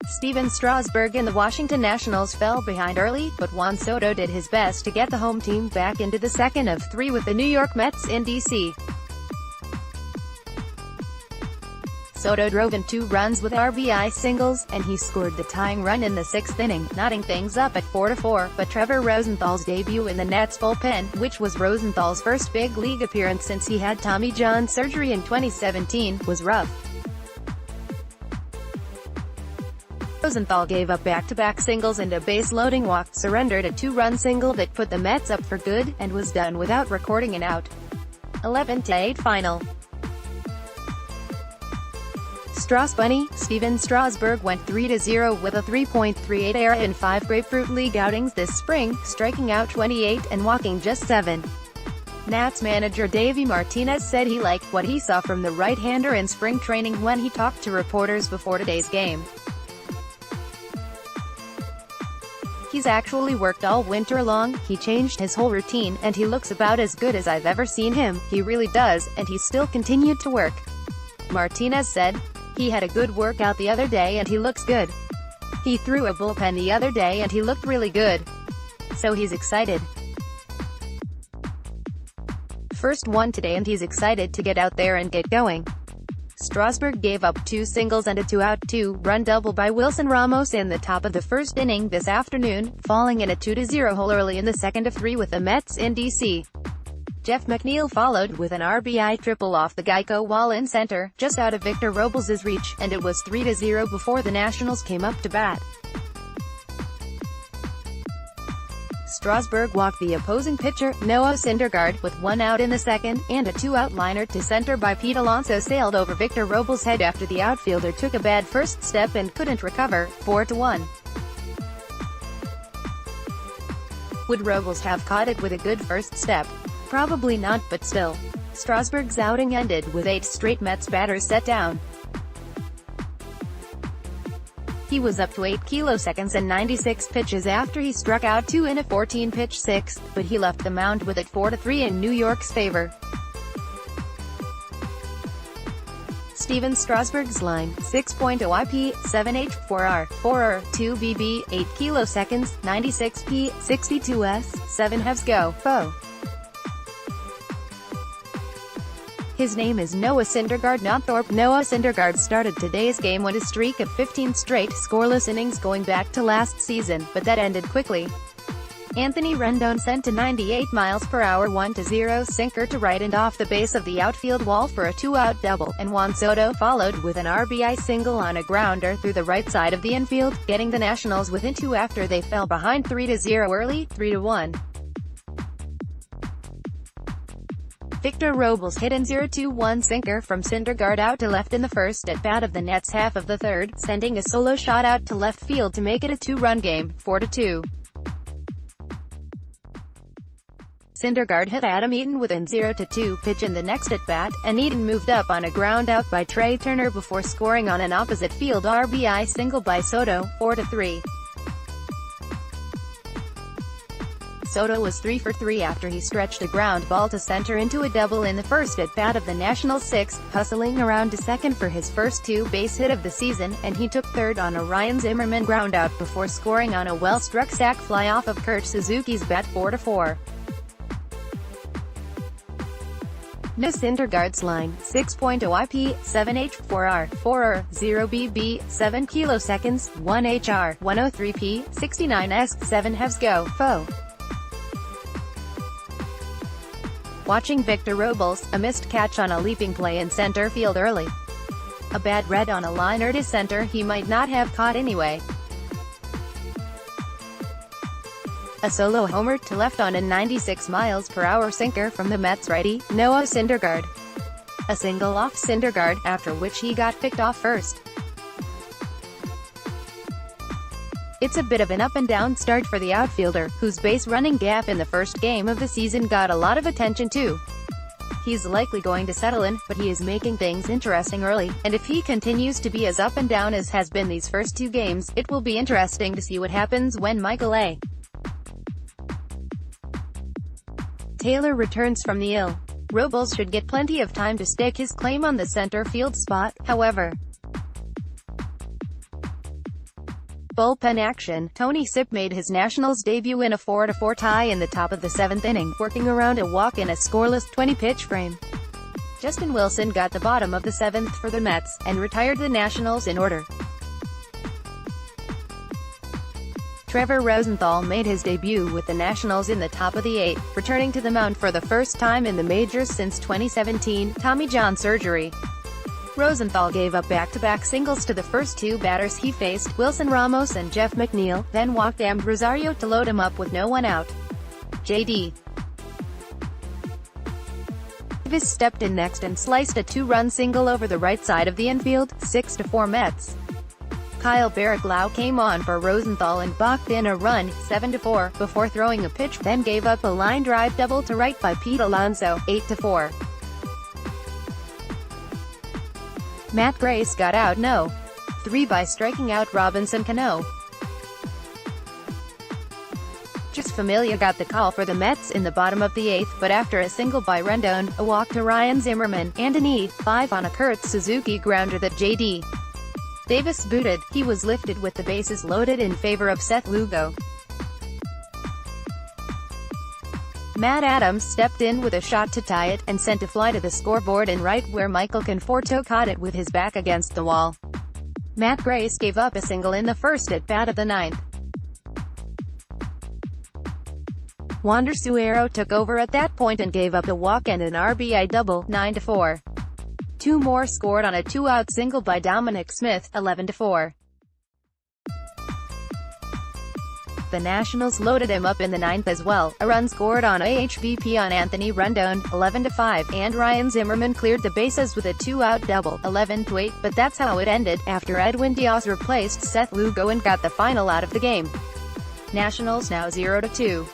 Steven Strasburg and the Washington Nationals fell behind early, but Juan Soto did his best to get the home team back into the second of three with the New York Mets in D.C. Soto drove in 2 runs with RBI singles, and he scored the tying run in the 6th inning, knotting things up at 4-4, but Trevor Rosenthal's debut in the Nets bullpen, which was Rosenthal's first big league appearance since he had Tommy John surgery in 2017, was rough. Rosenthal gave up back-to-back singles and a base-loading walk, surrendered a 2-run single that put the Mets up for good, and was done without recording an out. 11-8 final. Steven Strasburg went 3-0 with a 3.38 ERA in 5 Grapefruit League outings this spring, striking out 28 and walking just 7. Nats manager Davey Martinez said he liked what he saw from the right-hander in spring training when he talked to reporters before today's game. He's actually worked all winter long, he changed his whole routine, and he looks about as good as I've ever seen him, he really does, and he still continued to work. Martinez said, "He had a good workout the other day and he looks good. He threw a bullpen the other day and he looked really good. So he's excited. First one today and he's excited to get out there and get going." Strasburg gave up 2 singles and a 2-out, 2-run double by Wilson Ramos in the top of the first inning this afternoon, falling in a 2-0 hole early in the second of 3 with the Mets in D.C. Jeff McNeil followed with an RBI triple off the Geico wall in center, just out of Victor Robles' reach, and it was 3-0 before the Nationals came up to bat. Strasburg walked the opposing pitcher, Noah Syndergaard, with 1 out in the second, and a 2-out liner to center by Pete Alonso sailed over Victor Robles' head after the outfielder took a bad first step and couldn't recover, 4-1. Would Robles have caught it with a good first step? Probably not, but still. Strasburg's outing ended with 8 straight Mets batters set down. He was up to 8 kiloseconds and 96 pitches after he struck out 2 in a 14-pitch 6th, but he left the mound with it 4-3 in New York's favor. Steven Strasburg's line, 6.0 IP, 7H, 4R, 4R, 2 BB, 8 kiloseconds, 96 P, 62 S, 7 Hevs go, Fo. His name is Noah Syndergaard, not Thorpe. Noah Syndergaard started today's game with a streak of 15 straight, scoreless innings going back to last season, but that ended quickly. Anthony Rendon sent a 98 mph 1-0 sinker to right and off the base of the outfield wall for a 2-out double, and Juan Soto followed with an RBI single on a grounder through the right side of the infield, getting the Nationals within 2 after they fell behind 3-0 early, 3-1. Victor Robles hit an 0-2-1 sinker from Syndergaard out to left in the first at bat of the Nets' half of the third, sending a solo shot out to left field to make it a 2-run game, 4-2. Syndergaard hit Adam Eaton with an 0-2 pitch in the next at bat, and Eaton moved up on a ground out by Trey Turner before scoring on an opposite field RBI single by Soto, 4-3. Soto was 3 for 3 after he stretched a ground ball to center into a double in the first at-bat of the Nationals' 6th, hustling around to second for his first 2-base hit of the season, and he took third on a Ryan Zimmerman groundout before scoring on a well-struck sac fly off of Kurt Suzuki's bat, 4-4. Noah Syndergaard's line, 6.0 IP, 7H, 4R, 4R, 0 BB, 7 kiloseconds, 1 HR, 103 P, 69 S, 7 Hevs go, Fo. Watching Victor Robles, a missed catch on a leaping play in center field early. A bad read on a liner to center he might not have caught anyway. A solo homer to left on a 96 mph sinker from the Mets righty, Noah Syndergaard. A single off Syndergaard, after which he got picked off first. It's a bit of an up-and-down start for the outfielder, whose base-running gap in the first game of the season got a lot of attention too. He's likely going to settle in, but he is making things interesting early, and if he continues to be as up and down as has been these first 2 games, it will be interesting to see what happens when Michael A. Taylor returns from the IL. Robles should get plenty of time to stake his claim on the center field spot, however. bullpen action, Tony Sipp made his Nationals debut in a 4-4 tie in the top of the 7th inning, working around a walk in a scoreless 20-pitch frame. Justin Wilson got the bottom of the 7th for the Mets, and retired the Nationals in order. Trevor Rosenthal made his debut with the Nationals in the top of the 8th, returning to the mound for the first time in the majors since 2017, Tommy John surgery. Rosenthal gave up back-to-back singles to the first two batters he faced, Wilson Ramos and Jeff McNeil, then walked Am Rosario to load him up with no one out. J.D. Davis stepped in next and sliced a 2-run single over the right side of the infield, 6-4 Mets. Kyle Barraglow came on for Rosenthal and boxed in a run, 7-4, before throwing a pitch, then gave up a line drive double to right by Pete Alonso, 8-4. Matt Grace got out no. 3 by striking out Robinson Cano. Just Familia got the call for the Mets in the bottom of the 8th, but after a single by Rendon, a walk to Ryan Zimmerman, and an E5 on a Kurt Suzuki grounder that J.D. Davis booted, he was lifted with the bases loaded in favor of Seth Lugo. Matt Adams stepped in with a shot to tie it, and sent a fly to the scoreboard in right where Michael Conforto caught it with his back against the wall. Matt Grace gave up a single in the first at-bat of the 9th. Wander Suero took over at that point and gave up a walk and an RBI double, 9-4. 2 more scored on a 2-out single by Dominic Smith, 11-4. The Nationals loaded him up in the 9th as well, a run scored on AHBP on Anthony Rendon, 11-5, and Ryan Zimmerman cleared the bases with a 2-out double, 11-8, but that's how it ended, after Edwin Diaz replaced Seth Lugo and got the final out of the game. Nationals now 0-2.